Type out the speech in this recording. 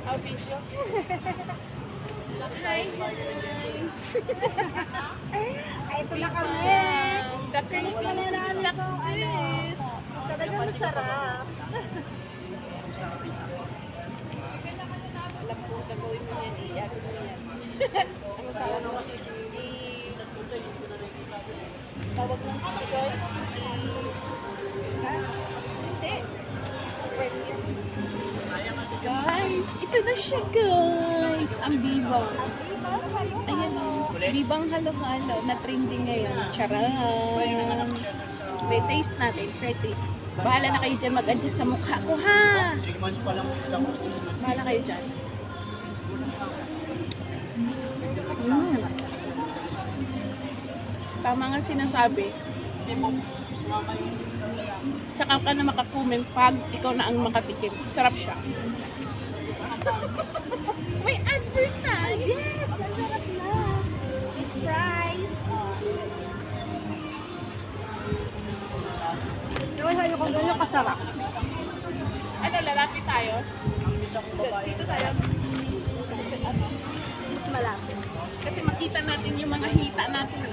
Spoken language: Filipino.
How video? Hi guys! Ay, ito na kami. The Philippines is Ano, success! talagang masarap. Alam ko gagawin mo yan, i-ano mo yan. Ano tawag mo? Tawag ng sisigoy? Hindi. Guys, ito na siya guys! Ang bibang. Ayan o. Bibang halo-halo na trending ngayon. Charan! May taste natin. Fair taste. Bahala na kayo dyan mag-adjust sa mukha ko ha! Bahala kayo dyan. Mm. Tama nga sinasabi. Tsaka ka na makakumen pag ikaw na ang makatikim. Sarap siya. May advertise! Yes, ang sarap na. With fries. Ewan sa'yo kung gano'n kasarap. Ano, lalapit tayo? Dito tayo. Mas malapit. Kasi makita natin yung mga hita natin.